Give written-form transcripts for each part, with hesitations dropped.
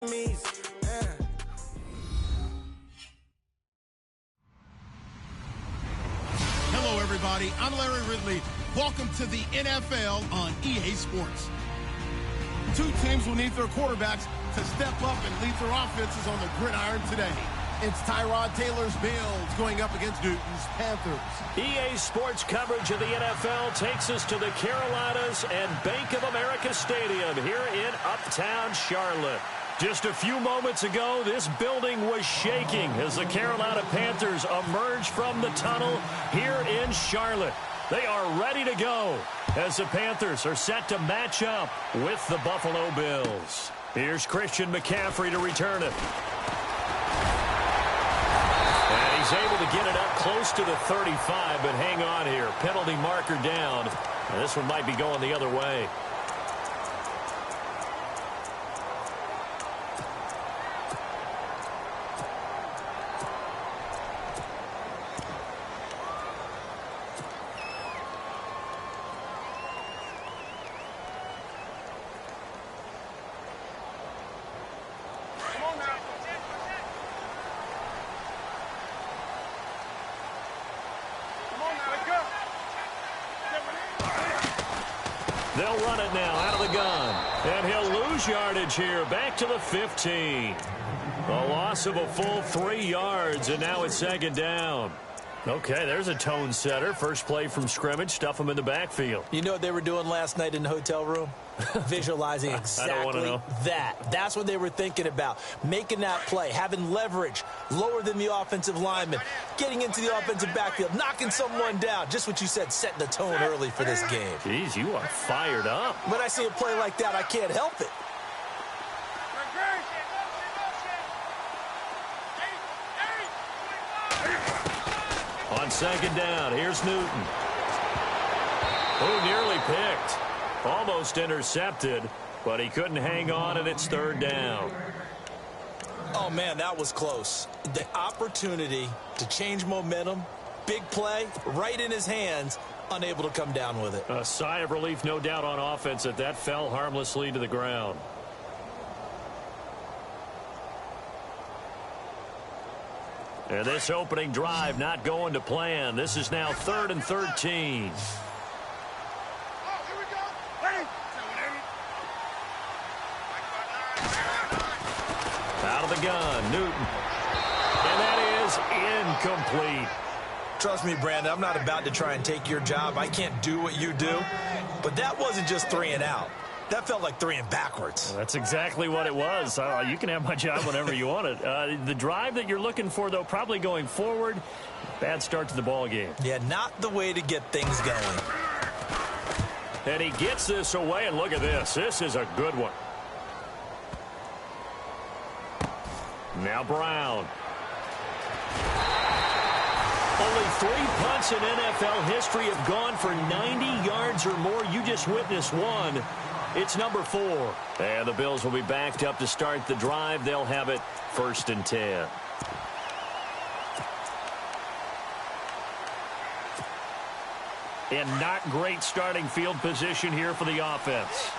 Hello, everybody. I'm Larry Ridley. Welcome to the NFL on EA Sports. Two teams will need their quarterbacks to step up and lead their offenses on the gridiron today. It's Tyrod Taylor's Bills going up against Newton's Panthers. EA Sports coverage of the NFL takes us to the Carolinas and Bank of America Stadium here in Uptown Charlotte. Just a few moments ago, this building was shaking as the Carolina Panthers emerged from the tunnel here in Charlotte. They are ready to go as the Panthers are set to match up with the Buffalo Bills. Here's Christian McCaffrey to return it. And he's able to get it up close to the 35, but hang on here. Penalty marker down. And this one might be going the other way. They'll run it now out of the gun. And he'll lose yardage here. Back to the 15. A loss of a full 3 yards, and now it's second down. Okay, there's a tone setter. First play from scrimmage. Stuff them in the backfield. You know what they were doing last night in the hotel room? Visualizing exactly that. That's what they were thinking about. Making that play, having leverage, lower than the offensive lineman, getting into the offensive backfield, knocking someone down. Just what you said, setting the tone early for this game. Jeez, you are fired up. When I see a play like that, I can't help it. On second down, here's Newton. Oh, nearly picked. Almost intercepted, but he couldn't hang on, and it's third down. Oh, man, that was close. The opportunity to change momentum, big play, right in his hands, unable to come down with it. A sigh of relief, no doubt, on offense that fell harmlessly to the ground. And this opening drive not going to plan. This is now 3rd and 13. Out of the gun, Newton. And that is incomplete. Trust me, Brandon, I'm not about to try and take your job. I can't do what you do. But that wasn't just 3 and out. That felt like 3 and backwards. That's exactly what it was. You can have my job whenever you want it. The drive that you're looking for, though, probably going forward. Bad start to the ball game. Yeah, not the way to get things going. And he gets this away, and look at this. This is a good one. Now Brown. Only 3 punts in NFL history have gone for 90 yards or more. You just witnessed one. It's number 4. And the Bills will be backed up to start the drive. They'll have it 1st and 10. And not great starting field position here for the offense.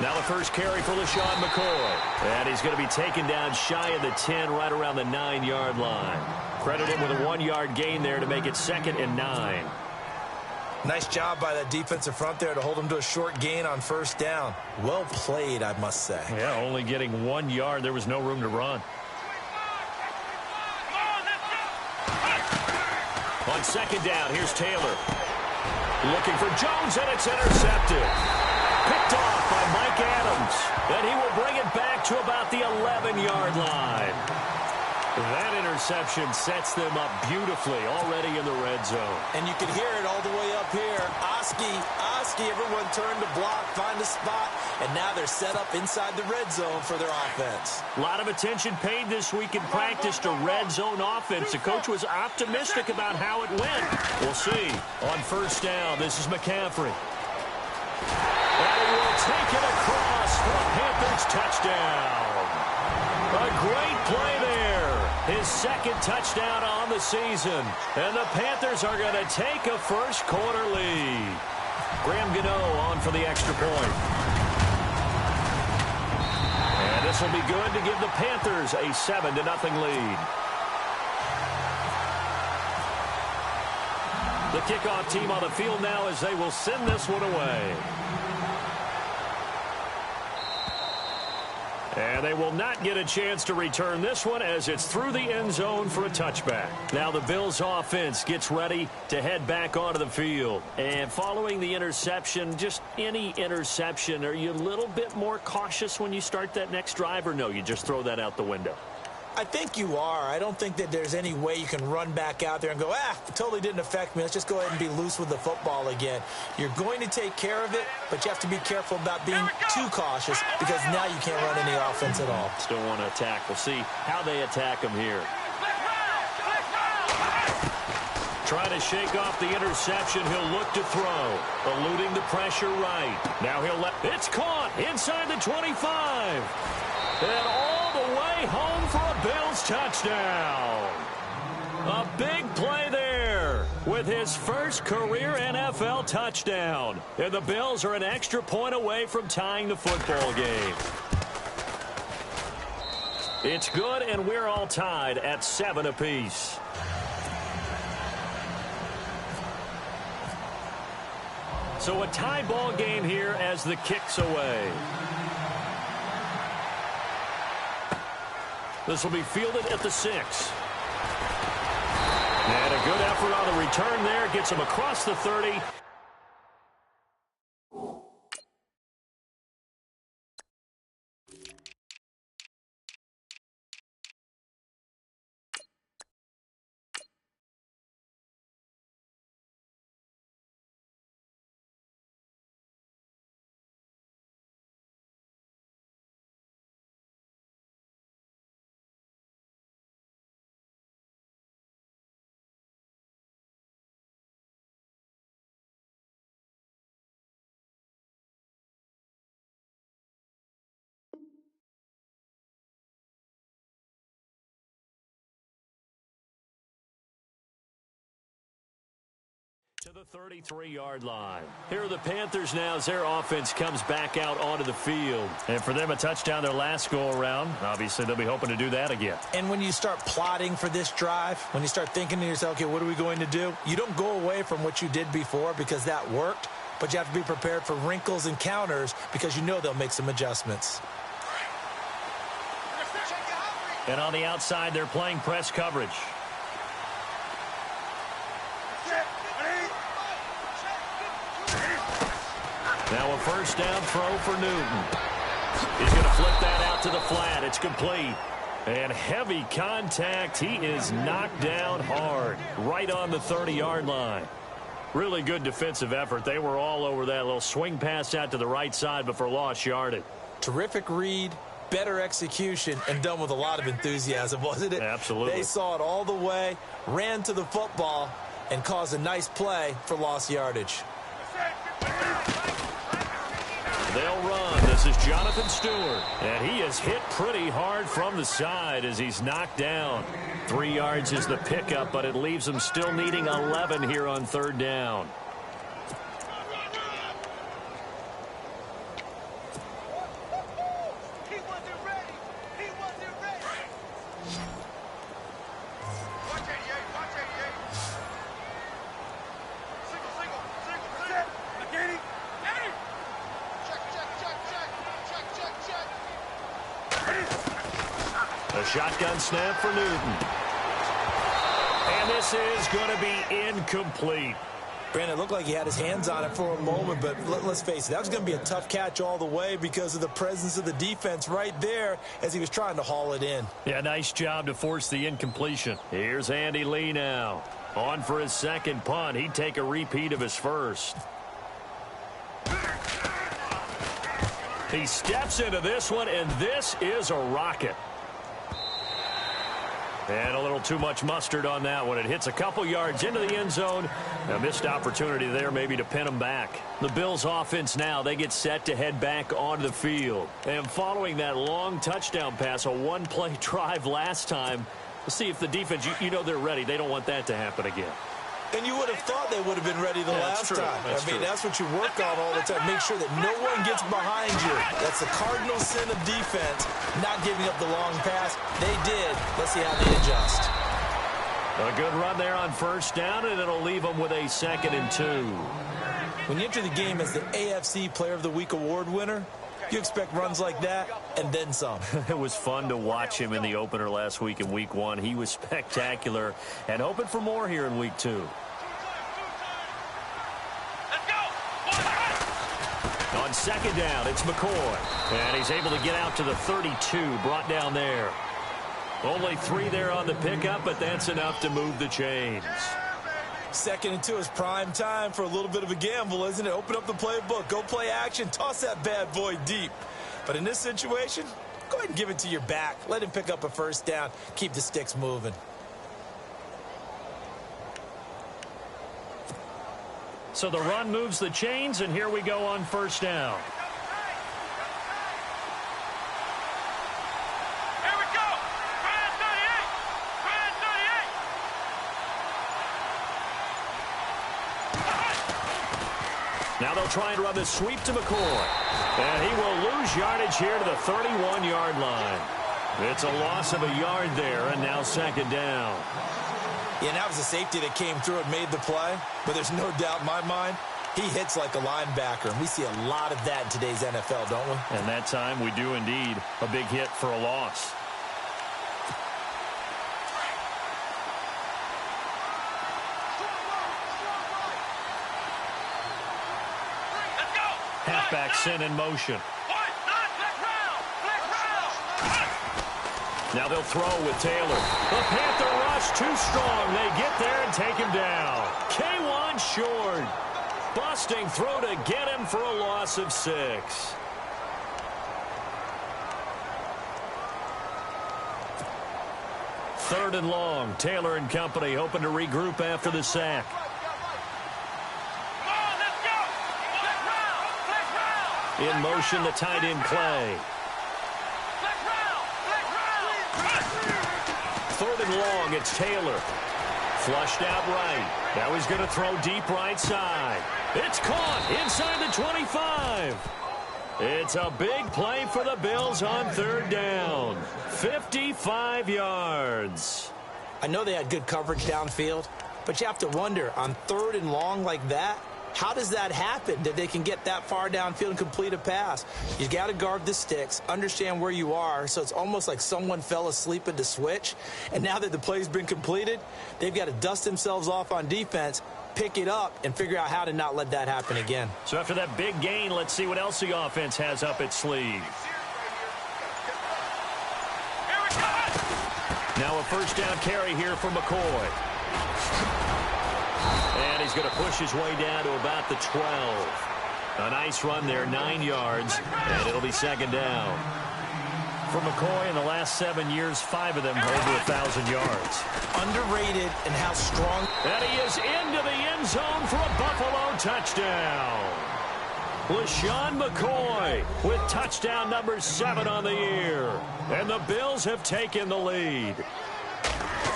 Now the first carry for LaShawn McCoy. And he's going to be taken down shy of the 10, right around the 9-yard line. Credit him with a 1-yard gain there to make it 2nd and 9. Nice job by that defensive front there to hold him to a short gain on 1st down. Well played, I must say. Yeah, only getting 1 yard. There was no room to run. On 2nd down, here's Taylor. Looking for Jones, and it's intercepted. Picked off by Mike Adams. And he will bring it back to about the 11-yard line. That interception sets them up beautifully already in the red zone. And you can hear it all the way up here. Oski, everyone turned to block, find a spot, and now they're set up inside the red zone for their offense. A lot of attention paid this week in practice to red zone offense. The coach was optimistic about how it went. We'll see. On 1st down, this is McCaffrey. And he will take it across for a Panthers touchdown. A great play there. His 2nd touchdown on the season. And the Panthers are going to take a 1st quarter lead. Graham Gano on for the extra point. And this will be good to give the Panthers a 7-0 lead. The kickoff team on the field now as they will send this one away. And they will not get a chance to return this one as it's through the end zone for a touchback. Now the Bills offense gets ready to head back onto the field. And following the interception, just any interception, are you a little bit more cautious when you start that next drive, or no, you just throw that out the window? I think you are. I don't think that there's any way you can run back out there and go, it totally didn't affect me. Let's just go ahead and be loose with the football again. You're going to take care of it, but you have to be careful about being too cautious because now you can't run any offense at all. Still want to attack. We'll see how they attack him here. Trying to shake off the interception. He'll look to throw. Eluding the pressure right. Now he'll let... It's caught inside the 25. And all the way home for a Bills touchdown. A big play there with his first career NFL touchdown. And the Bills are an extra point away from tying the football game. It's good, and we're all tied at 7 apiece. So a tie ball game here as the kick's away. This will be fielded at the 6. And a good effort on the return there. Gets him across the 30. To the 33-yard line. Here are the Panthers now as their offense comes back out onto the field. And for them, a touchdown their last go-around. Obviously, they'll be hoping to do that again. And when you start plotting for this drive, when you start thinking to yourself, okay, what are we going to do? You don't go away from what you did before because that worked, but you have to be prepared for wrinkles and counters because you know they'll make some adjustments. And on the outside, they're playing press coverage. Now a first down throw for Newton. He's going to flip that out to the flat. It's complete. And heavy contact. He is knocked down hard right on the 30-yard line. Really good defensive effort. They were all over that little swing pass out to the right side before lost yardage. Terrific read, better execution, and done with a lot of enthusiasm, wasn't it? Absolutely. They saw it all the way, ran to the football, and caused a nice play for lost yardage. They'll run. This is Jonathan Stewart. And he is hit pretty hard from the side as he's knocked down. 3 yards is the pickup, but it leaves him still needing 11 here on third down. A shotgun snap for Newton. And this is going to be incomplete. Brandon, it looked like he had his hands on it for a moment, but let's face it, that was going to be a tough catch all the way because of the presence of the defense right there as he was trying to haul it in. Yeah, nice job to force the incompletion. Here's Andy Lee now. On for his second punt. He'd take a repeat of his first. He steps into this one, and this is a rocket. And a little too much mustard on that one. It hits a couple yards into the end zone. A missed opportunity there maybe to pin them back. The Bills offense now, they get set to head back onto the field. And following that long touchdown pass, a one-play drive last time, we'll see if the defense, you know they're ready. They don't want that to happen again. And you would have thought they would have been ready the last time. That's what you work on all the time. Make sure that no one gets behind you. That's the cardinal sin of defense, not giving up the long pass. They did. Let's see how they adjust. A good run there on first down, and it'll leave them with a 2nd and 2. When you enter the game as the AFC Player of the Week award winner, you expect runs like that and then some. It was fun to watch him in the opener last week in Week 1. He was spectacular and hoping for more here in Week 2. On 2nd down, it's McCoy. And he's able to get out to the 32, brought down there. Only 3 there on the pickup, but that's enough to move the chains. 2nd and 2 is prime time for a little bit of a gamble, isn't it? Open up the playbook, go play action, toss that bad boy deep. But in this situation, go ahead and give it to your back. Let him pick up a first down, keep the sticks moving. So the run moves the chains, and here we go on first down. Now they'll try and run the sweep to McCoy. And he will lose yardage here to the 31-yard line. It's a loss of a yard there, and now 2nd down. Yeah, and that was a safety that came through and made the play. But there's no doubt in my mind, he hits like a linebacker. And we see a lot of that in today's NFL, don't we? And that time we do indeed. A big hit for a loss. Halfback sent in motion. Now they'll throw with Taylor. The Panther rush too strong. They get there and take him down. K1 short. Busting throw to get him for a loss of 6. Third and long. Taylor and company hoping to regroup after the sack. In motion, the tight end Clay. Third and long, it's Taylor. Flushed out right. Now he's going to throw deep right side. It's caught inside the 25. It's a big play for the Bills on 3rd down. 55 yards. I know they had good coverage downfield, but you have to wonder, on 3rd and long like that, how does that happen that they can get that far downfield and complete a pass? You got to guard the sticks, understand where you are, so it's almost like someone fell asleep at the switch. And now that the play's been completed, they've got to dust themselves off on defense, pick it up, and figure out how to not let that happen again. So after that big gain, let's see what else the offense has up its sleeve. Now a first down carry here for McCoy. And he's going to push his way down to about the 12. A nice run there, 9 yards, and it'll be 2nd down. For McCoy, in the last 7 years, 5 of them over 1,000 yards. Underrated and how strong. And he is into the end zone for a Buffalo touchdown. LeSean McCoy with touchdown number 7 on the year. And the Bills have taken the lead.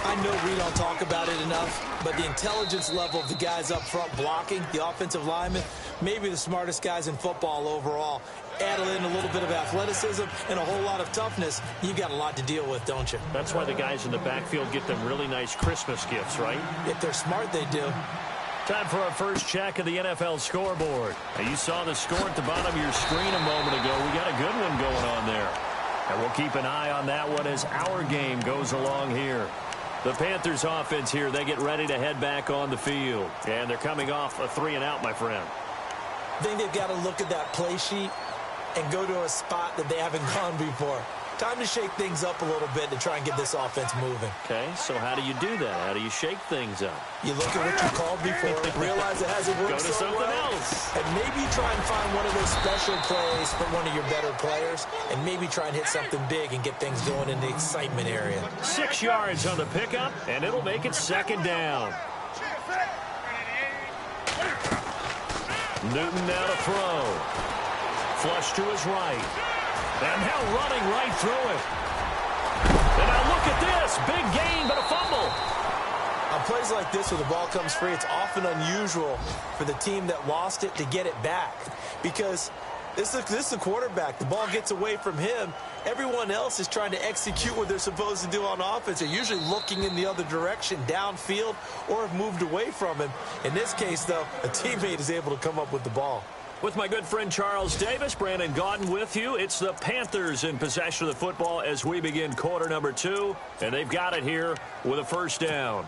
I know we don't talk about it enough, but the intelligence level of the guys up front blocking, the offensive linemen, maybe the smartest guys in football overall. Add in a little bit of athleticism and a whole lot of toughness, you've got a lot to deal with, don't you? That's why the guys in the backfield get them really nice Christmas gifts, right? If they're smart, they do. Time for our first check of the NFL scoreboard. Now, you saw the score at the bottom of your screen a moment ago. We got a good one going on there. And we'll keep an eye on that one as our game goes along here. The Panthers offense here, they get ready to head back on the field. And they're coming off a 3-and-out, my friend. I think they've got to look at that play sheet and go to a spot that they haven't gone before. Time to shake things up a little bit to try and get this offense moving. Okay, so how do you do that? How do you shake things up? You look at what you called before, realize it hasn't worked so so something well, else. and maybe try and find one of those special plays for one of your better players, and maybe try and hit something big and get things going in the excitement area. 6 yards on the pickup, and it'll make it 2nd down. Newton now to throw. Flush to his right. And now running right through it. And now look at this. Big gain, but a fumble. On plays like this where the ball comes free, it's often unusual for the team that lost it to get it back. Because this is a quarterback. The ball gets away from him. Everyone else is trying to execute what they're supposed to do on offense. They're usually looking in the other direction, downfield, or have moved away from him. In this case, though, a teammate is able to come up with the ball. With my good friend Charles Davis, Brandon Gaudin with you. It's the Panthers in possession of the football as we begin quarter number 2. And they've got it here with a first down.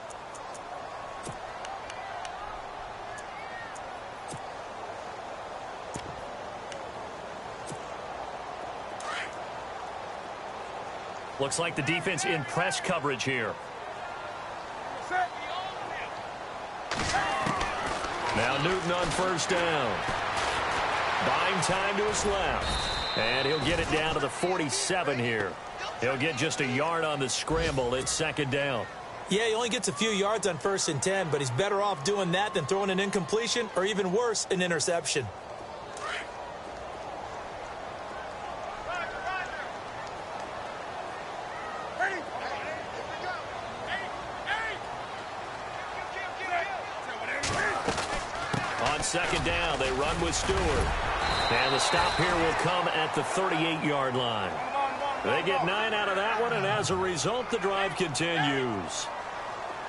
Looks like the defense in press coverage here. Now Newton on first down. Buying time to his left. And he'll get it down to the 47 here. He'll get just a yard on the scramble. It's second down. Yeah, he only gets a few yards on 1st and 10, but he's better off doing that than throwing an incompletion or even worse, an interception. Second down, they run with Stewart. And the stop here will come at the 38-yard line. They get 9 out of that one, and as a result, the drive continues.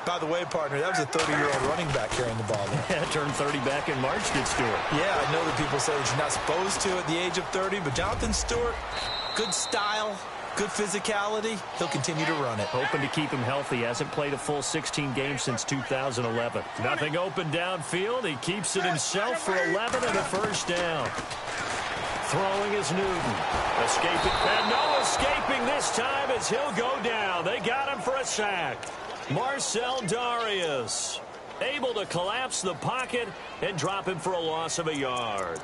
By the way, partner, that was a 30-year-old running back carrying the ball there. Yeah, turned 30 back in March, did Stewart. Yeah, I know that people say that you're not supposed to at the age of 30, but Jonathan Stewart, good style, good physicality. He'll continue to run it. Hoping to keep him healthy. Hasn't played a full 16 games since 2011. Nothing open downfield. He keeps it himself for 11 and a first down. Throwing is Newton. Escaping. And no escaping this time as he'll go down. They got him for a sack. Marcell Dareus able to collapse the pocket and drop him for a loss of a yard.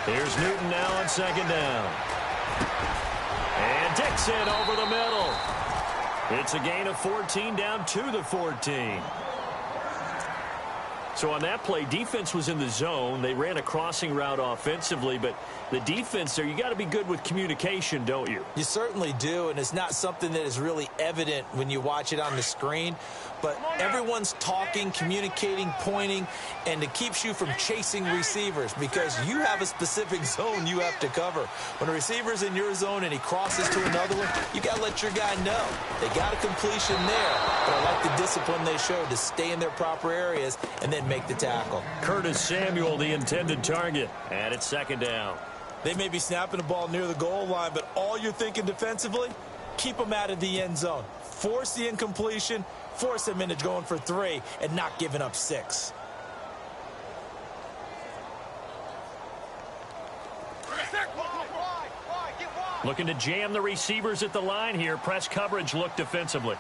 Here's Newton now on second down. And Dixon over the middle. It's a gain of 14 down to the 14. So on that play, defense was in the zone. They ran a crossing route offensively, but the defense there, you got to be good with communication, don't you? You certainly do, and it's not something that is really evident when you watch it on the screen. But everyone's talking, communicating, pointing, and it keeps you from chasing receivers because you have a specific zone you have to cover. When a receiver's in your zone and he crosses to another one, you got to let your guy know. They got a completion there, but I like the discipline they showed to stay in their proper areas and then make the tackle. Curtis Samuel, the intended target, and it's second down. They may be snapping the ball near the goal line, but all you're thinking defensively, keep them out of the end zone. Force the incompletion, force them into going for 3, and not giving up 6. Looking to jam the receivers at the line here. Press coverage look defensively.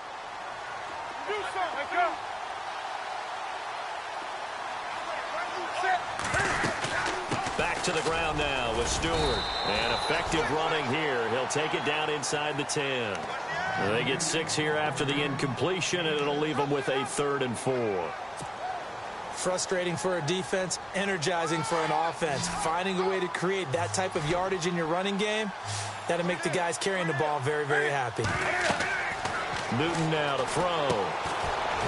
Back to the ground now with Stewart. And effective running here. He'll take it down inside the 10. They get 6 here after the incompletion, and it'll leave them with a 3rd and 4. Frustrating for a defense, energizing for an offense. Finding a way to create that type of yardage in your running game, that'll make the guys carrying the ball very, very happy. Newton now to throw.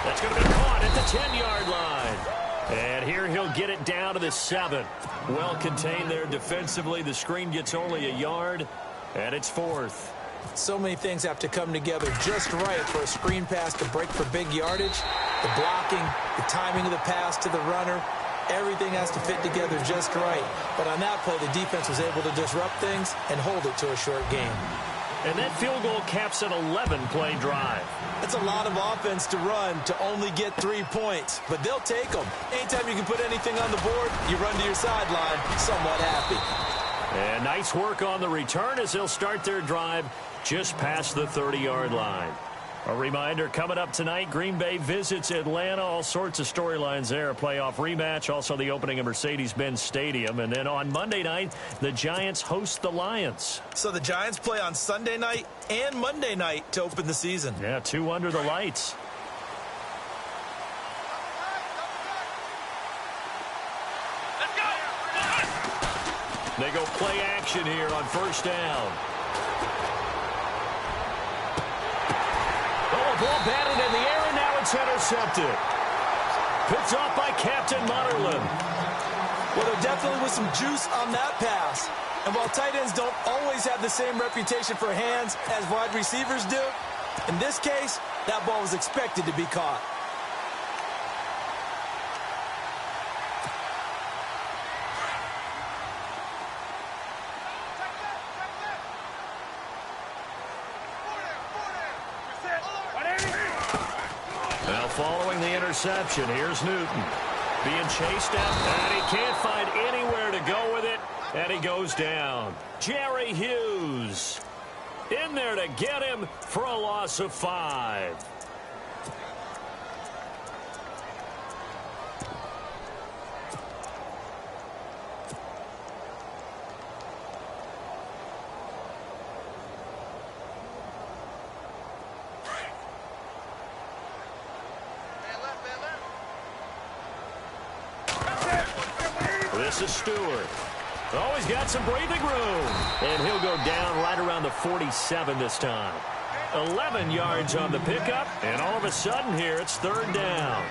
That's going to be caught at the 10-yard line. And here he'll get it down to the 7. Well contained there defensively. The screen gets only a yard, and it's 4th. So many things have to come together just right for a screen pass to break for big yardage. The blocking, the timing of the pass to the runner, everything has to fit together just right. But on that play, the defense was able to disrupt things and hold it to a short game. And that field goal caps an 11-play drive. That's a lot of offense to run to only get 3 points, but they'll take them. Anytime you can put anything on the board, you run to your sideline somewhat happy. And nice work on the return as they'll start their drive just past the 30-yard line. A reminder, coming up tonight, Green Bay visits Atlanta. All sorts of storylines there. A playoff rematch, also the opening of Mercedes-Benz Stadium. And then on Monday night, the Giants host the Lions. So the Giants play on Sunday night and Monday night to open the season. Yeah, 2 under the lights. They go play action here on first down. Oh, a ball batted in the air, and now it's intercepted. Picked off by Captain Munnerlyn. Well, there definitely was some juice on that pass. And while tight ends don't always have the same reputation for hands as wide receivers do, in this case, that ball was expected to be caught. Now following the interception, here's Newton. Being chased out, and he can't find anywhere to go with it, and he goes down. Jerry Hughes in there to get him for a loss of 5. This is Stewart. Oh, he's got some breathing room. And he'll go down right around the 47 this time. 11 yards on the pickup, and all of a sudden here it's third down.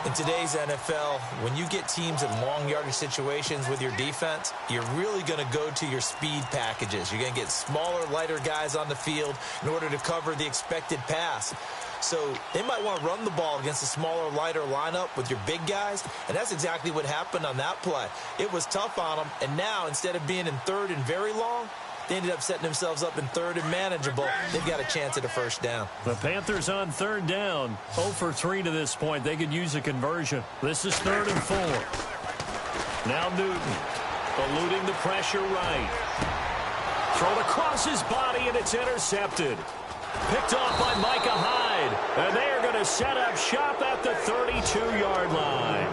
In today's NFL, when you get teams in long yardage situations with your defense, you're really going to go to your speed packages. You're going to get smaller, lighter guys on the field in order to cover the expected pass. So they might want to run the ball against a smaller, lighter lineup with your big guys, and that's exactly what happened on that play. It was tough on them, and now instead of being in third and very long, they ended up setting themselves up in third and manageable. They've got a chance at a first down. The Panthers on third down. 0 for 3 to this point. They could use a conversion. This is 3rd and 4. Now Newton eluding the pressure right. Thrown across his body, and it's intercepted. Picked off by Micah Hyde. And they are going to set up shop at the 32-yard line.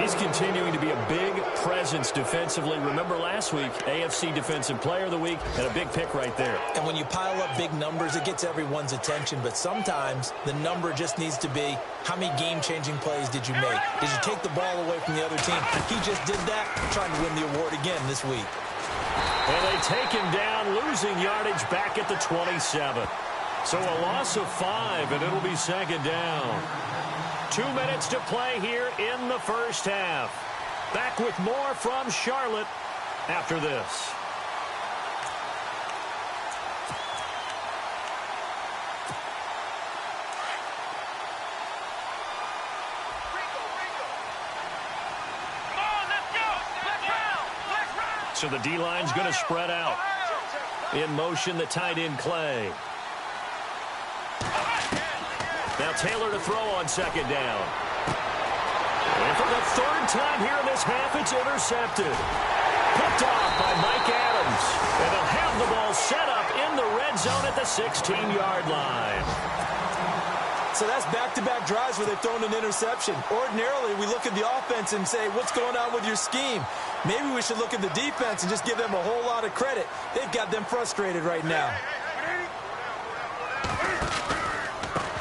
He's continuing to be a big presence defensively. Remember last week, AFC Defensive Player of the Week, and a big pick right there. And when you pile up big numbers, it gets everyone's attention. But sometimes the number just needs to be, how many game-changing plays did you make? Did you take the ball away from the other team? He just did that, trying to win the award again this week. And they take him down, losing yardage back at the 27. So a loss of 5, and it'll be second down. 2 minutes to play here in the first half. Back with more from Charlotte after this. So the D-line's going to spread out. In motion, the tight end Clay. Now Taylor to throw on second down. And for the third time here in this half, it's intercepted. Picked off by Mike Adams. And they'll have the ball set up in the red zone at the 16-yard line. So that's back-to-back drives where they've thrown an interception. Ordinarily, we look at the offense and say, what's going on with your scheme? Maybe we should look at the defense and just give them a whole lot of credit. They've got them frustrated right now.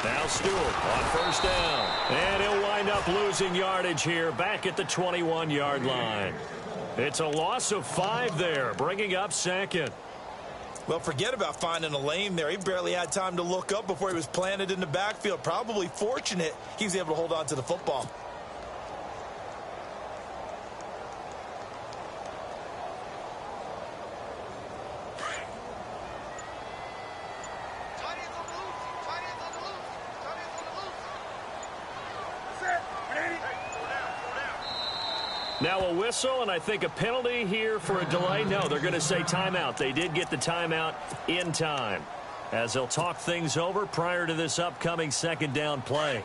Now Stewart on first down. And he'll wind up losing yardage here back at the 21-yard line. It's a loss of 5 there, bringing up second. Well, forget about finding a lane there. He barely had time to look up before he was planted in the backfield. Probably fortunate he was able to hold on to the football. Now a whistle, and I think a penalty here for a delay. No, they're going to say timeout. They did get the timeout in time, as they'll talk things over prior to this upcoming second down play.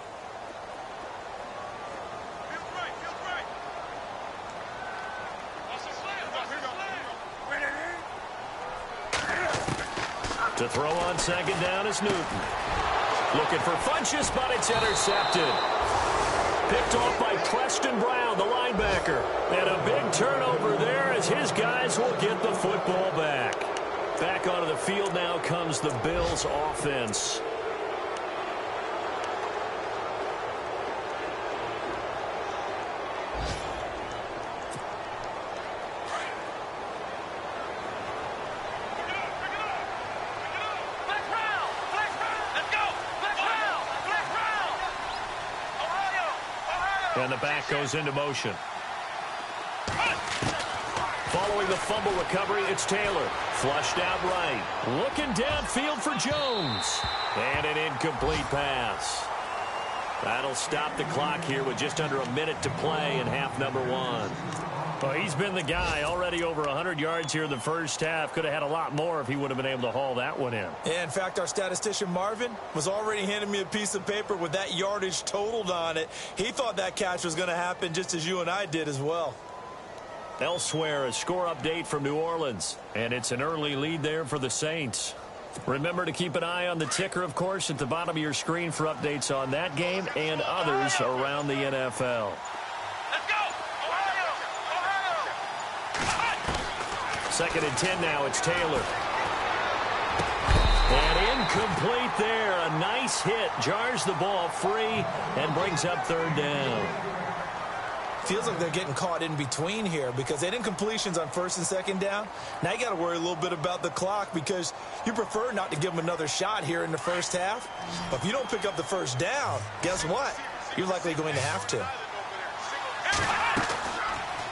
To throw on second down is Newton. Looking for Funchess, but it's intercepted. Picked off by Preston Brown, the linebacker. And a big turnover there as his guys will get the football back. Back onto the field now comes the Bills offense. And the back goes into motion. Following the fumble recovery, it's Taylor. Flushed out right. Looking downfield for Jones. And an incomplete pass. That'll stop the clock here with just under a minute to play in half number 1. Well, he's been the guy. Already over 100 yards here in the first half. Could have had a lot more if he would have been able to haul that one in. Yeah, in fact, our statistician Marvin was already handing me a piece of paper with that yardage totaled on it. He thought that catch was going to happen just as you and I did as well. Elsewhere, a score update from New Orleans. And it's an early lead there for the Saints. Remember to keep an eye on the ticker, of course, at the bottom of your screen for updates on that game and others around the NFL. Let's go! Ohio! Ohio! Second and 10 now. It's Taylor. And incomplete there. A nice hit. Jars the ball free and brings up third down. Feels like they're getting caught in between here because they had incompletions on first and second down. Now you got to worry a little bit about the clock because you prefer not to give them another shot here in the first half. But if you don't pick up the first down, guess what? You're likely going to have to.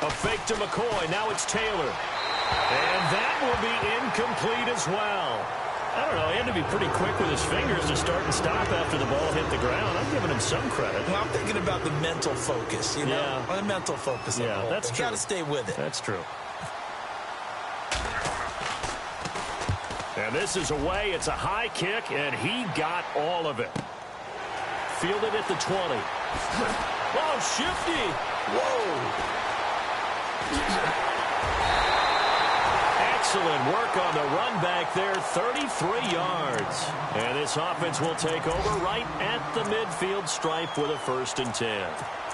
A fake to McCoy. Now it's Taylor. And that will be incomplete as well. I don't know. He had to be pretty quick with his fingers to start and stop after the ball hit the ground. I'm giving him some credit. Well, I'm thinking about the mental focus, you know? Yeah. The mental focus. Yeah, that's true. Got to stay with it. That's true. And this is away. It's a high kick, and he got all of it. Fielded at the 20. Oh, shifty. Whoa. Excellent work on the run back there, 33 yards. And this offense will take over right at the midfield stripe with a 1st and 10.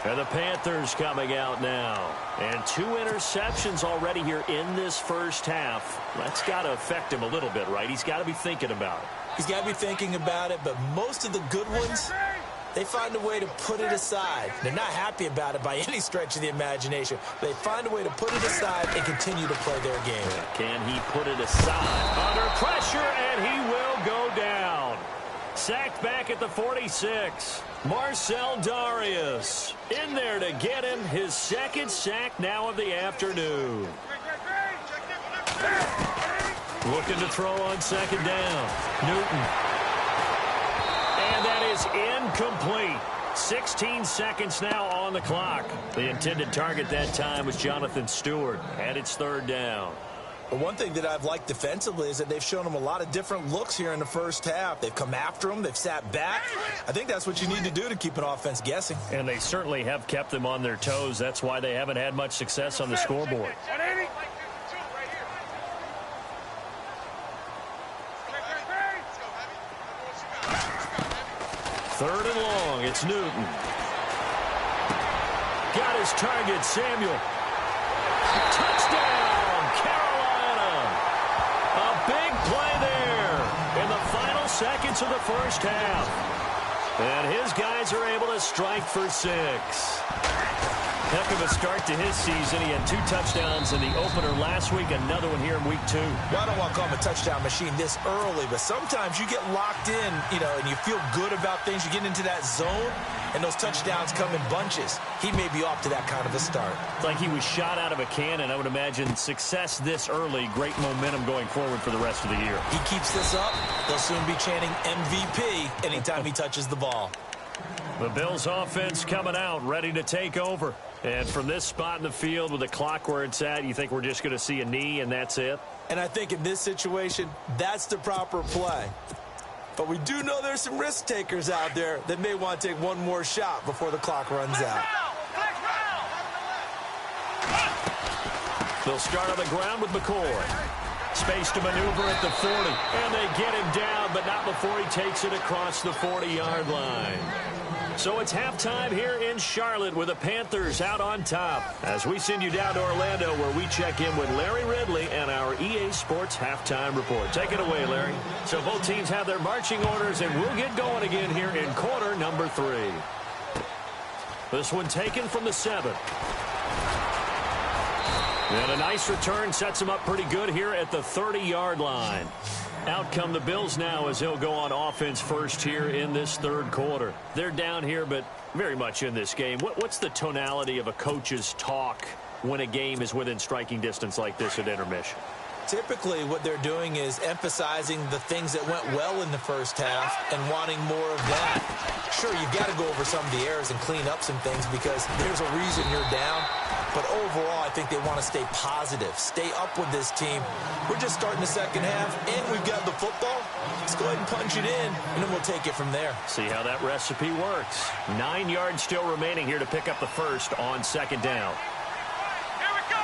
And the Panthers coming out now. And 2 interceptions already here in this first half. That's got to affect him a little bit, right? He's got to be thinking about it. He's got to be thinking about it, but most of the good ones, they find a way to put it aside. They're not happy about it by any stretch of the imagination. They find a way to put it aside and continue to play their game. Can he put it aside? Under pressure, and he will go down. Sacked back at the 46. Marcell Dareus in there to get him his 2nd sack now of the afternoon. Looking to throw on 2nd down. Newton. And that is incomplete. 16 seconds now on the clock. The intended target that time was Jonathan Stewart, and it's 3rd down. But one thing that I've liked defensively is that they've shown him a lot of different looks here in the first half. They've come after him. They've sat back. I think that's what you need to do to keep an offense guessing. And they certainly have kept them on their toes. That's why they haven't had much success on the scoreboard. 3rd and long. It's Newton. Got his target, Samuel. Touchdown, Carolina. A big play there in the final seconds of the first half. And his guys are able to strike for 6. Heck of a start to his season. He had 2 touchdowns in the opener last week, another one here in week 2. Well, I don't want to call him a touchdown machine this early, but sometimes you get locked in, you know, and you feel good about things. You get into that zone, and those touchdowns come in bunches. He may be off to that kind of a start. It's like he was shot out of a cannon. I would imagine success this early, great momentum going forward for the rest of the year. He keeps this up, they'll soon be chanting MVP anytime he touches the ball. The Bills offense coming out, ready to take over. And from this spot in the field with the clock where it's at, you think we're just going to see a knee and that's it? And I think in this situation, that's the proper play. But we do know there's some risk takers out there that may want to take one more shot before the clock runs out. They'll start on the ground with McCoy. Space to maneuver at the 40. And they get him down, but not before he takes it across the 40-yard line. So it's halftime here in Charlotte with the Panthers out on top. As we send you down to Orlando where we check in with Larry Ridley and our EA Sports Halftime Report. Take it away, Larry. So both teams have their marching orders, and we'll get going again here in quarter number 3. This one taken from the 7. And a nice return sets him up pretty good here at the 30-yard line. Out come the Bills now as he'll go on offense first here in this 3rd quarter. They're down here, but Very much in this game. What's the tonality of a coach's talk when a game is within striking distance like this at intermission? Typically, what they're doing is emphasizing the things that went well in the first half and wanting more of that. Sure, you've got to go over some of the errors and clean up some things because there's a reason you're down. But overall, I think they want to stay positive, stay up with this team. We're just starting the second half, and we've got the football. Let's go ahead and punch it in, and then we'll take it from there. See how that recipe works. 9 yards still remaining here to pick up the first on second down. Here we go.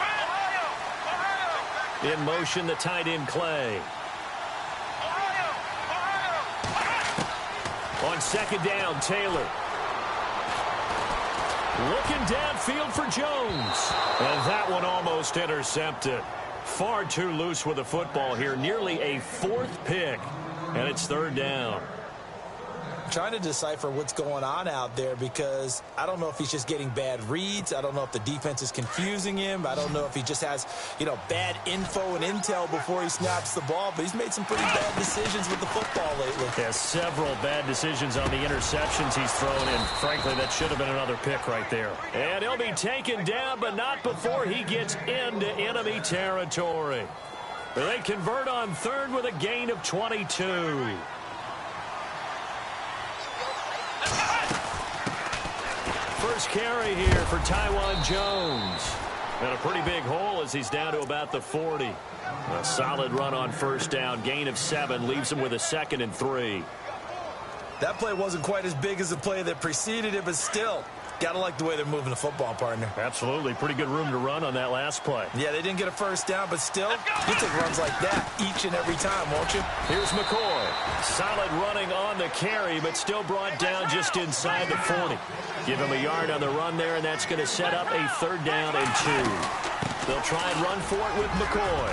Ohio. In motion, the tight end, Clay. Ohio. On second down, Taylor. Looking downfield for Jones. And that one almost intercepted. Far too loose with the football here. Nearly a 4th pick. And it's third down. I'm trying to decipher what's going on out there because I don't know if he's just getting bad reads. I don't know if the defense is confusing him. I don't know if he just has, bad info and intel before he snaps the ball. But he's made some pretty bad decisions with the football lately. Yeah, several bad decisions on the interceptions he's thrown in. Frankly, that should have been another pick right there. And he'll be taken down, but not before he gets into enemy territory. They convert on third with a gain of 22. First carry here for Taiwan Jones. And a pretty big hole as he's down to about the 40. A solid run on first down. Gain of 7 leaves him with a 2nd and 3. That play wasn't quite as big as the play that preceded it, but still, gotta like the way they're moving the football, partner. Absolutely. Pretty good room to run on that last play. Yeah, they didn't get a first down, but still, you take runs like that each and every time, won't you? Here's McCoy. Solid running on the carry, but still brought down just inside the 40. Give him a yard on the run there, and that's going to set up a 3rd down and 2. They'll try and run for it with McCoy.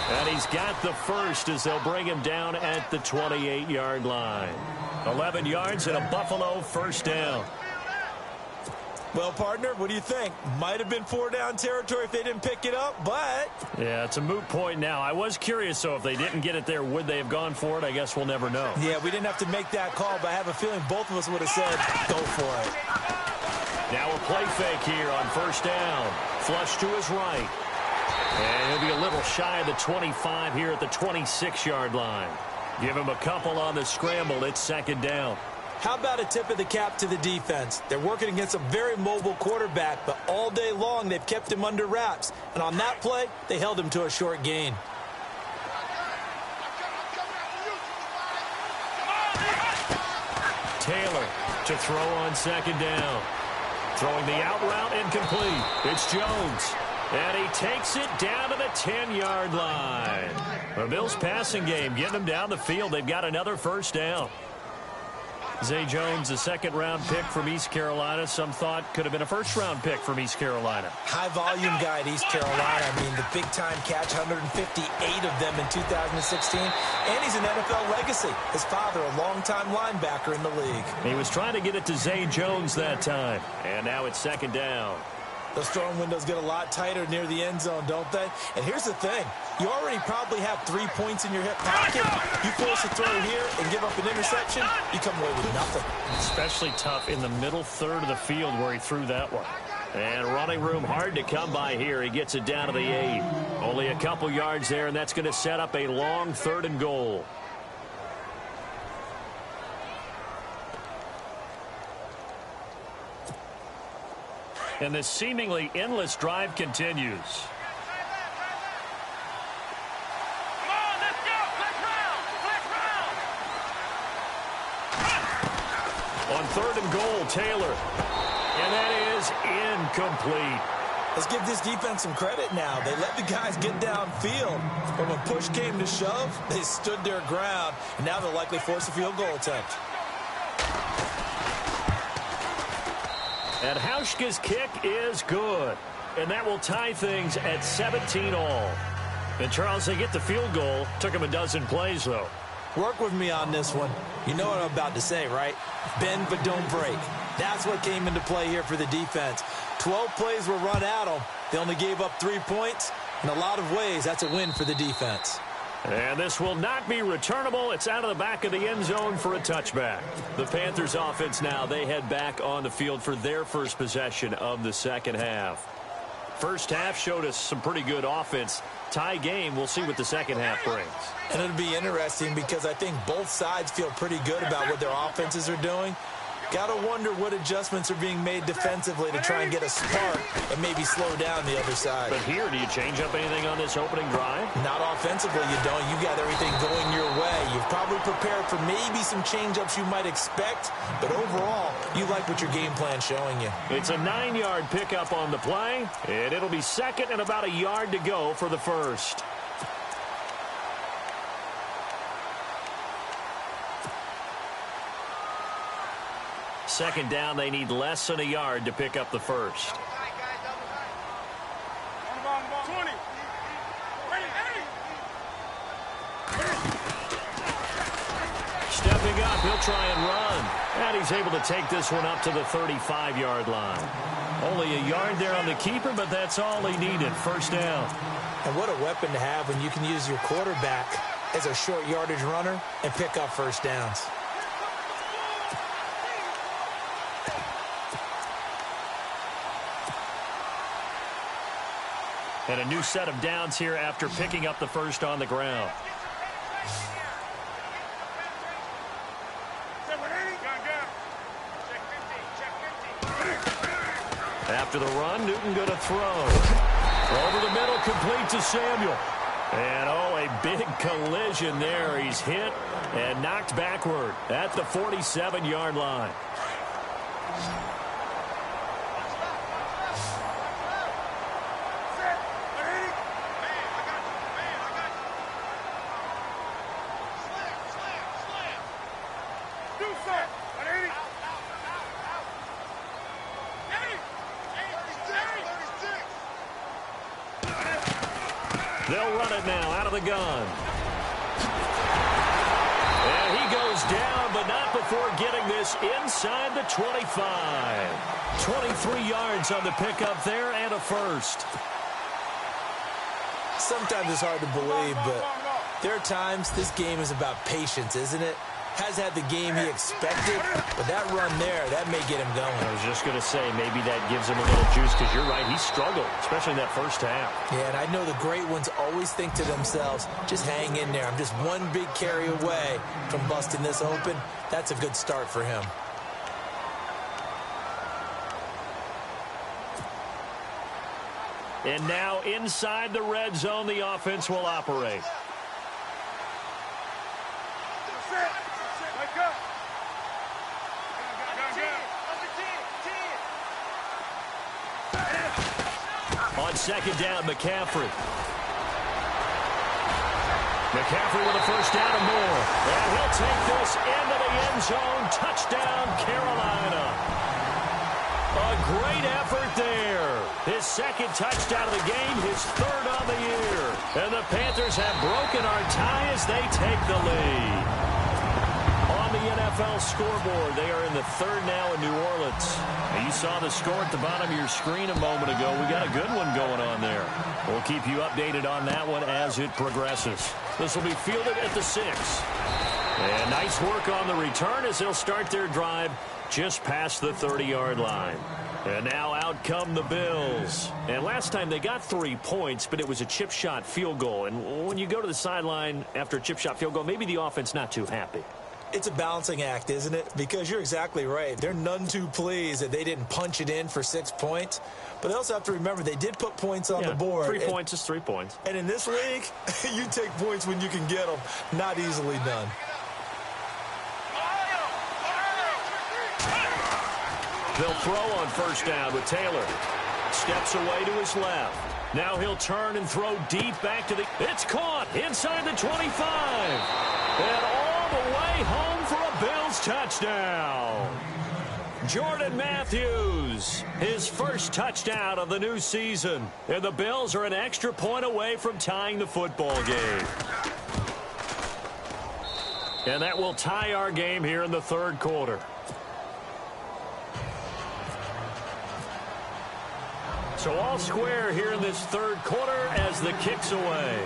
And he's got the first as they'll bring him down at the 28-yard line. 11 yards and a Buffalo first down. Well, partner, what do you think? Might have been 4-down territory if they didn't pick it up, but... Yeah, it's a moot point now. I was curious, so if they didn't get it there, would they have gone for it? I guess we'll never know. Yeah, we didn't have to make that call, but I have a feeling both of us would have said, go for it. Now a play fake here on first down. Flush to his right. And he'll be a little shy of the 25 here at the 26-yard line. Give him a couple on the scramble. It's second down. How about a tip of the cap to the defense? They're working against a very mobile quarterback, but all day long they've kept him under wraps. And on that play, they held him to a short gain. Taylor to throw on second down. Throwing the out route incomplete. It's Jones. And he takes it down to the 10-yard line. The Bills passing game getting them down the field. They've got another first down. Zay Jones, a 2nd-round pick from East Carolina. Some thought could have been a 1st-round pick from East Carolina. High-volume guy at East Carolina. I mean, the big-time catch, 158 of them in 2016. And he's an NFL legacy. His father, a longtime linebacker in the league. He was trying to get it to Zay Jones that time. And now it's second down. Those throwing windows get a lot tighter near the end zone, don't they? And here's the thing. You already probably have 3 points in your hip pocket. You force a throw here and give up an interception, you come away with nothing. Especially tough in the middle third of the field where he threw that one. And running room hard to come by here. He gets it down to the 8. Only a couple yards there, and that's going to set up a long 3rd and goal. And this seemingly endless drive continues. Come on, let's go. Let's round. On 3rd and goal, Taylor. And that is incomplete. Let's give this defense some credit now. They let the guys get downfield. But when push came to shove, they stood their ground. And now they'll likely force a field goal attempt. And Hauschka's kick is good. And that will tie things at 17-all. And Charles, they get the field goal. Took him a dozen plays, though. Work with me on this one. You know what I'm about to say, right? Bend but don't break. That's what came into play here for the defense. 12 plays were run at them. They only gave up 3 points. In a lot of ways, that's a win for the defense. And this will not be returnable. It's out of the back of the end zone for a touchback. The Panthers offense now, they head back on the field for their first possession of the second half. First half showed us some pretty good offense. Tie game, we'll see what the second half brings. And it'll be interesting because I think both sides feel pretty good about what their offenses are doing. Got to wonder what adjustments are being made defensively to try and get a spark and maybe slow down the other side. But here, do you change up anything on this opening drive? Not offensively, you don't. You got everything going your way. You've probably prepared for maybe some change-ups you might expect, but overall, you like what your game plan's showing you. It's a 9-yard pickup on the play, and it'll be second and about a yard to go for the first. Second down, they need less than a yard to pick up the first. 20. Stepping up, he'll try and run. And he's able to take this one up to the 35-yard line. Only a yard there on the keeper, but that's all he needed. First down. And what a weapon to have when you can use your quarterback as a short yardage runner and pick up first downs. And a new set of downs here after picking up the first on the ground. After the run, Newton going to throw. Over the middle, complete to Samuel. And, oh, a big collision there. He's hit and knocked backward at the 47-yard line. They'll run it now out of the gun. And he goes down, but not before getting this inside the 25. 23 yards on the pickup there and a first. Sometimes it's hard to believe, but there are times this game is about patience, isn't it? Has had the game he expected, but that run there, that may get him going. I was just going to say, maybe that gives him a little juice, because you're right, he struggled, especially in that first half. Yeah, and I know the great ones always think to themselves, just hang in there. I'm just one big carry away from busting this open. That's a good start for him. And now inside the red zone, the offense will operate. On second down, McCaffrey. McCaffrey with a first down and more. And he'll take this into the end zone. Touchdown, Carolina. A great effort there. His second touchdown of the game, his third on the year. And the Panthers have broken our tie as they take the lead. On the NFL scoreboard, they are in the third now in New Orleans. And you saw the score at the bottom of your screen a moment ago. We got a good one going on there. We'll keep you updated on that one as it progresses. This will be fielded at the 6. And nice work on the return as they'll start their drive just past the 30-yard line. And now out come the Bills. And last time they got 3 points, but it was a chip shot field goal. And when you go to the sideline after a chip shot field goal, maybe the offense not too happy. It's a balancing act, isn't it? Because you're exactly right. They're none too pleased that they didn't punch it in for 6 points. But they also have to remember they did put points on the board. 3 points is 3 points. And in this league, you take points when you can get them. Not easily done. They'll throw on first down with Taylor. Steps away to his left. Now he'll turn and throw deep back to the... It's caught inside the 25. And all the way home for a Bills touchdown. Jordan Matthews, his first touchdown of the new season. And the Bills are an extra point away from tying the football game. And that will tie our game here in the third quarter. So all square here in this third quarter as the kick's away.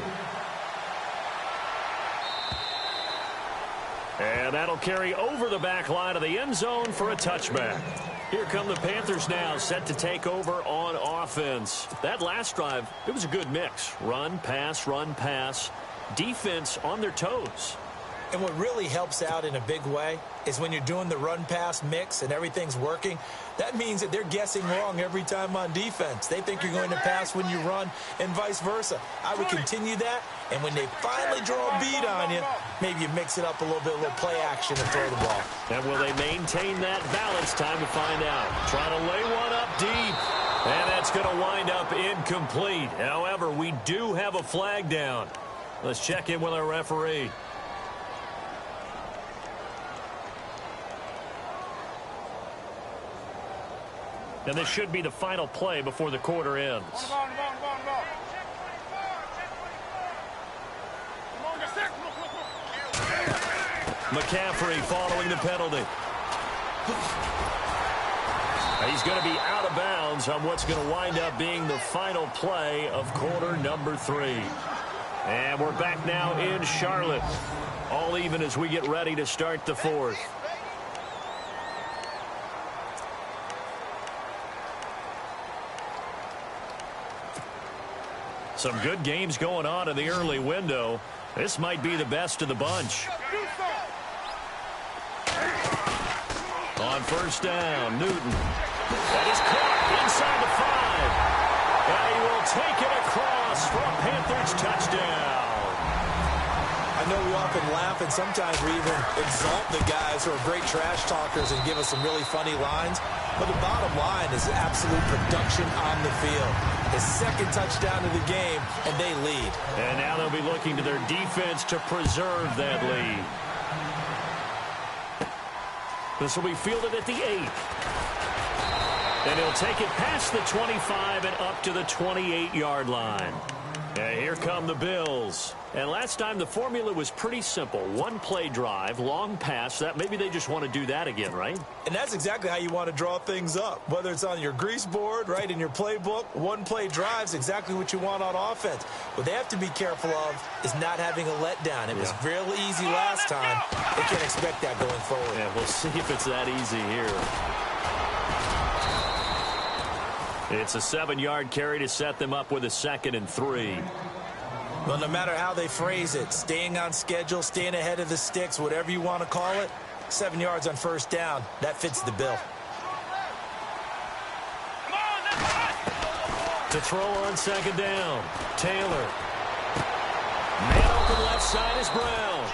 And that'll carry over the back line of the end zone for a touchback. Here come the Panthers now, set to take over on offense. That last drive, it was a good mix. Run, pass, defense on their toes. And what really helps out in a big way is when you're doing the run-pass mix and everything's working, that means that they're guessing wrong every time on defense. They think you're going to pass when you run and vice versa. I would continue that, and when they finally draw a beat on you, maybe you mix it up a little bit, a little play action and throw the ball. And will they maintain that balance? Time to find out. Trying to lay one up deep. And that's going to wind up incomplete. However, we do have a flag down. Let's check in with our referee. And this should be the final play before the quarter ends. McCaffrey following the penalty. He's going to be out of bounds on what's going to wind up being the final play of quarter number 3. And we're back now in Charlotte. All even as we get ready to start the 4th. Some good games going on in the early window. This might be the best of the bunch. On first down, Newton. That is caught inside the 5. And he will take it across for a Panthers touchdown. I know we often laugh, and sometimes we even exalt the guys who are great trash talkers and give us some really funny lines. But the bottom line is absolute production on the field. His second touchdown of the game, and they lead. And now they'll be looking to their defense to preserve that lead. This will be fielded at the 8. And he'll take it past the 25 and up to the 28-yard line. And here come the Bills. And last time the formula was pretty simple. One play drive, long pass. That maybe they just want to do that again, right? And that's exactly how you want to draw things up. Whether it's on your grease board, right, in your playbook, one play drive is exactly what you want on offense. What they have to be careful of is not having a letdown. It was real easy last time. They can't expect that going forward. Yeah, we'll see if it's that easy here. It's a 7-yard carry to set them up with a 2nd and 3. Well, no matter how they phrase it, staying on schedule, staying ahead of the sticks, whatever you want to call it, 7 yards on first down, that fits the bill. To throw on 2nd down, Taylor. Man open left side is Brown.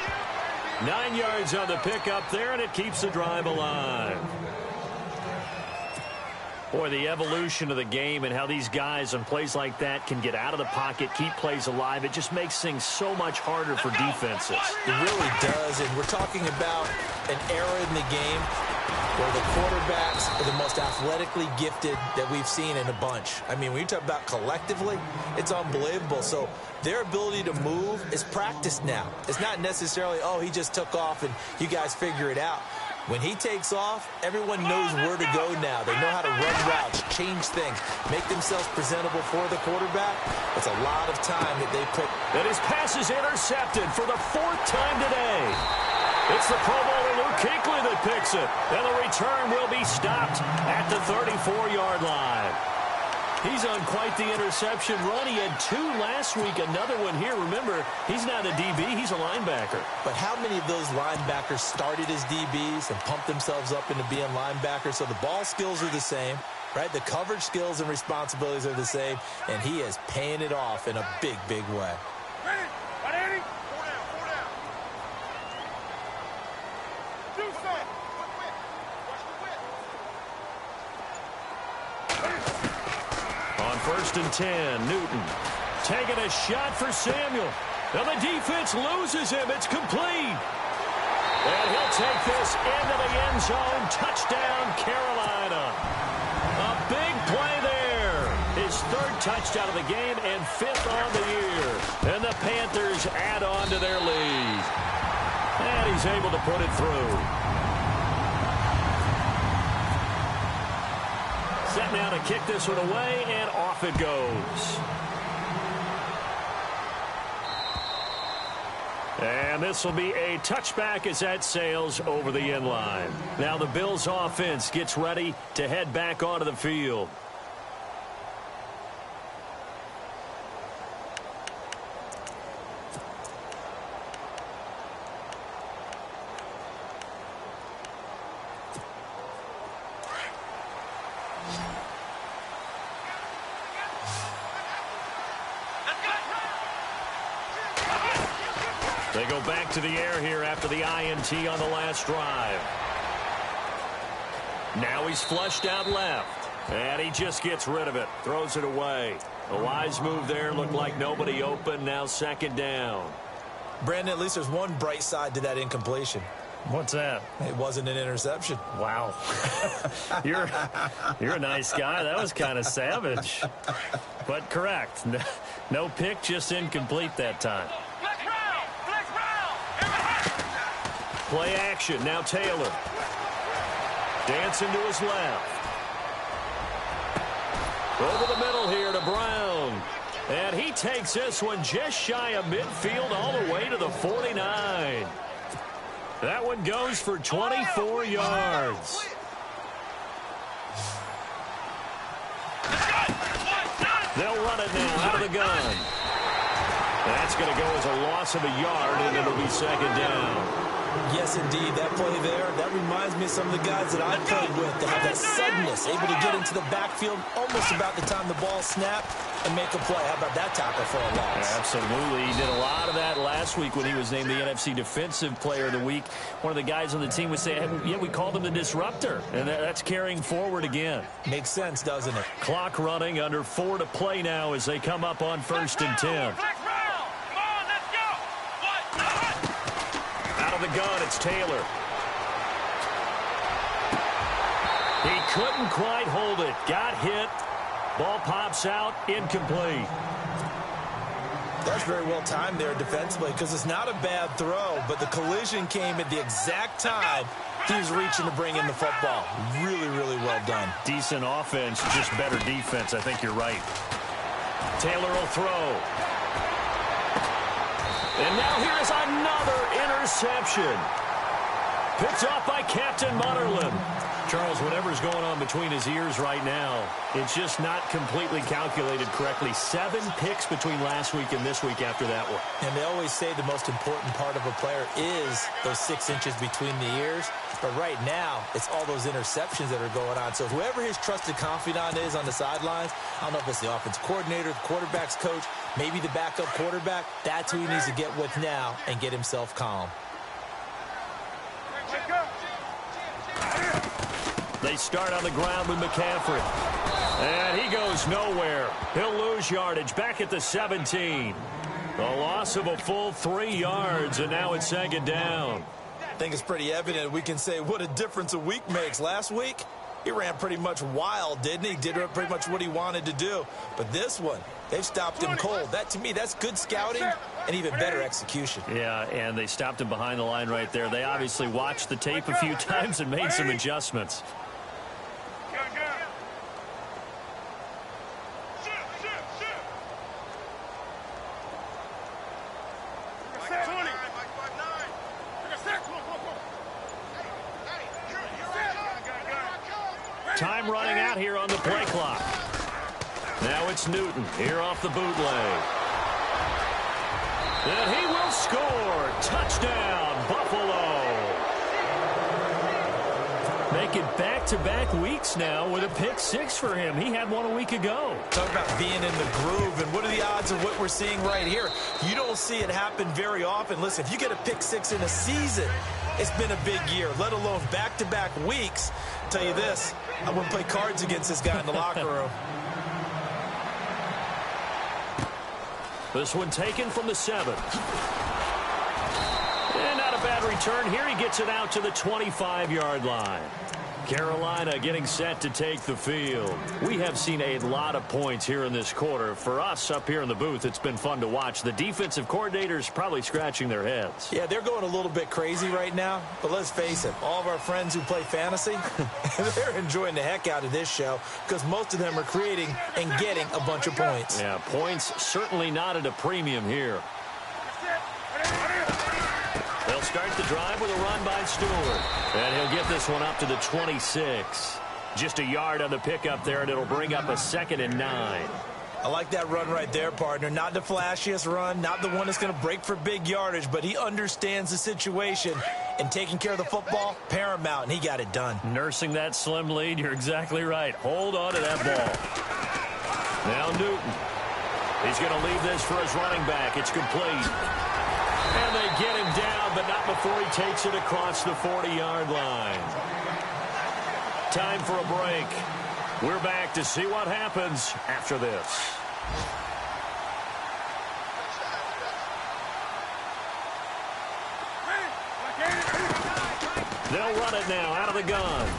9 yards on the pickup there, and it keeps the drive alive. Boy, the evolution of the game and how these guys on plays like that can get out of the pocket, keep plays alive, it just makes things so much harder for defenses. It really does, and we're talking about an era in the game where the quarterbacks are the most athletically gifted that we've seen in a bunch. I mean, when you talk about collectively, it's unbelievable. So their ability to move is practiced now. It's not necessarily, oh, he just took off and you guys figure it out. When he takes off, everyone knows where to go now. They know how to run routes, change things, make themselves presentable for the quarterback. It's a lot of time that they put. And his pass is intercepted for the 4th time today. It's the Pro Bowler Luke Kuechly that picks it. And the return will be stopped at the 34-yard line. He's on quite the interception run. He had 2 last week, another one here. Remember, he's not a DB, he's a linebacker. But how many of those linebackers started as DBs and pumped themselves up into being linebackers? So the ball skills are the same, right? The coverage skills and responsibilities are the same, and he is paying it off in a big, big way. Ready? 4 down. Do something. On 1st and 10, Newton taking a shot for Samuel. Now the defense loses him. It's complete. And he'll take this into the end zone. Touchdown, Carolina. A big play there. His 3rd touchdown of the game and 5th on the year. And the Panthers add on to their lead. And he's able to put it through. Set now to kick this one away, and off it goes. And this will be a touchback as that sails over the end line. Now the Bills offense gets ready to head back onto the field. They go back to the air here after the INT on the last drive. Now he's flushed out left. And he just gets rid of it. Throws it away. A wise move there. Looked like nobody open. Now second down. Brandon, at least there's one bright side to that incompletion. What's that? It wasn't an interception. Wow. You're a nice guy. That was kind of savage. But correct. No pick, just incomplete that time. Play action. Now Taylor. Dancing to his left. Over the middle here to Brown. And he takes this one just shy of midfield all the way to the 49. That one goes for 24 yards. They'll run it now out of the gun. That's going to go as a loss of a yard, and it'll be second down. Yes, indeed. That play there, that reminds me of some of the guys that I played with that have that suddenness, able to get into the backfield almost about the time the ball snapped and make a play. How about that tackle for a loss? Absolutely. He did a lot of that last week when he was named the NFC Defensive Player of the Week. One of the guys on the team would say, yeah, we called him the disruptor, and that's carrying forward again. Makes sense, doesn't it? Clock running, under 4 to play now as they come up on 1st and 10. Out of the gun, it's Taylor. He couldn't quite hold it. Got hit. Ball pops out, incomplete. That's very well timed there defensively because it's not a bad throw, but the collision came at the exact time he was reaching to bring in the football. Really, really well done. Decent offense, just better defense. I think you're right. Taylor will throw. And now here's another interception. Picked off by Captain Munnerlyn. Charles, whatever's going on between his ears right now, it's just not completely calculated correctly. 7 picks between last week and this week after that one. And they always say the most important part of a player is those 6 inches between the ears. But right now, it's all those interceptions that are going on. So whoever his trusted confidant is on the sidelines, I don't know if it's the offensive coordinator, the quarterback's coach, maybe the backup quarterback, that's who he needs to get with now and get himself calm. They start on the ground with McCaffrey. And he goes nowhere. He'll lose yardage back at the 17. The loss of a full 3 yards, and now it's second down. I think it's pretty evident. We can say what a difference a week makes. Last week, he ran pretty much wild, didn't he? Did pretty much what he wanted to do. But this one, they've stopped him cold. That, to me, that's good scouting and even better execution. Yeah, and they stopped him behind the line right there. They obviously watched the tape a few times and made some adjustments. Time running out here on the play clock. Now it's Newton here off the bootleg. And he will score. Touchdown, Buffalo. Make it back-to-back weeks now with a pick 6 for him. He had one a week ago. Talk about being in the groove, and what are the odds of what we're seeing right here? You don't see it happen very often. Listen, if you get a pick 6 in a season, it's been a big year, let alone back-to-back weeks. I'll tell you this, I wouldn't play cards against this guy in the locker room. This one taken from the 7. And not a bad return here. He gets it out to the 25-yard line. Carolina getting set to take the field. We have seen a lot of points here in this quarter. For us up here in the booth, it's been fun to watch. The defensive coordinators probably scratching their heads. Yeah, they're going a little bit crazy right now. But let's face it, all of our friends who play fantasy, they're enjoying the heck out of this show because most of them are creating and getting a bunch of points. Yeah, points certainly not at a premium here. start the drive with a run by Stewart. And he'll get this one up to the 26. Just a yard on the pickup there, and it'll bring up a 2nd and 9. I like that run right there, partner. Not the flashiest run, not the one that's going to break for big yardage, but he understands the situation, and taking care of the football, paramount, and he got it done. Nursing that slim lead, you're exactly right. Hold on to that ball. Now Newton. He's going to leave this for his running back. It's complete. And they get him down, but not before he takes it across the 40-yard line. Time for a break. We're back to see what happens after this. They'll run it now out of the gun.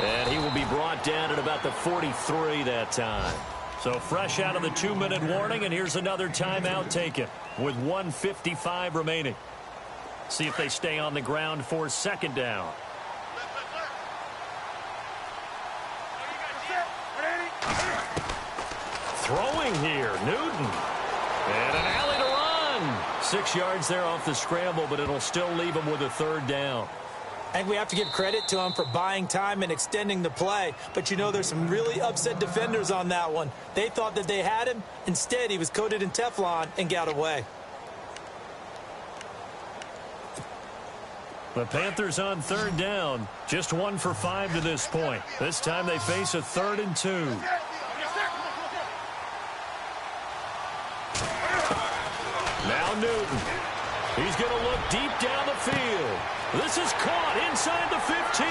And he will be brought down at about the 43 that time. So fresh out of the 2-minute warning, and here's another timeout taken with 1:55 remaining. See if they stay on the ground for 2nd down. Throwing here, Newton. And an alley to run. 6 yards there off the scramble, but it'll still leave him with a 3rd down. I think we have to give credit to him for buying time and extending the play. But, you know, there's some really upset defenders on that one. They thought that they had him. Instead, he was coated in Teflon and got away. The Panthers on 3rd down. Just 1 for 5 to this point. This time they face a 3rd and 2. Now Newton. He's going to look deep down the field. This is caught inside the 15.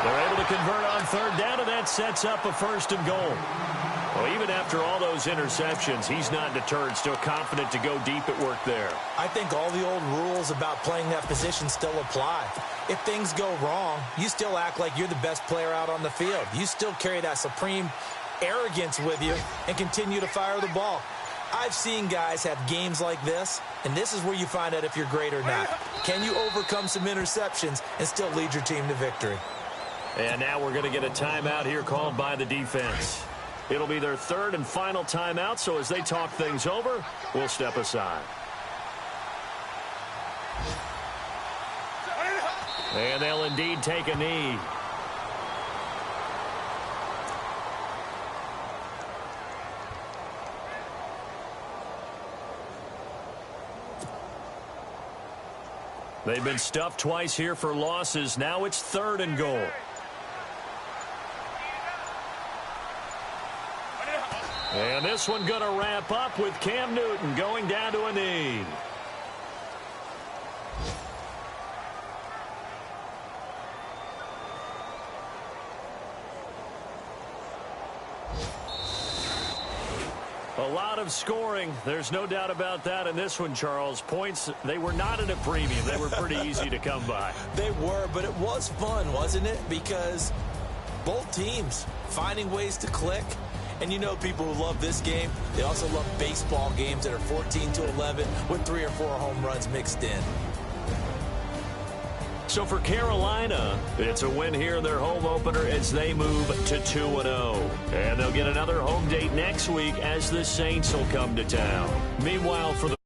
They're able to convert on 3rd down, and that sets up a 1st and goal. Well, even after all those interceptions, he's not deterred, still confident to go deep at work there. I think all the old rules about playing that position still apply. If things go wrong, you still act like you're the best player out on the field. You still carry that supreme arrogance with you and continue to fire the ball. I've seen guys have games like this, and this is where you find out if you're great or not. Can you overcome some interceptions and still lead your team to victory? And now we're going to get a timeout here called by the defense. It'll be their 3rd and final timeout, so as they talk things over, we'll step aside. And they'll indeed take a knee. They've been stuffed twice here for losses. Now it's 3rd and goal. And this one going to wrap up with Cam Newton going down to a knee. A lot of scoring. There's no doubt about that in this one, Charles. Points, they were not at a premium. They were pretty easy to come by. They were, but it was fun, wasn't it? Because both teams finding ways to click. And you know people who love this game, they also love baseball games that are 14-11 with 3 or 4 home runs mixed in. So for Carolina, it's a win here in their home opener as they move to 2-0. And they'll get another home date next week as the Saints will come to town. Meanwhile, for the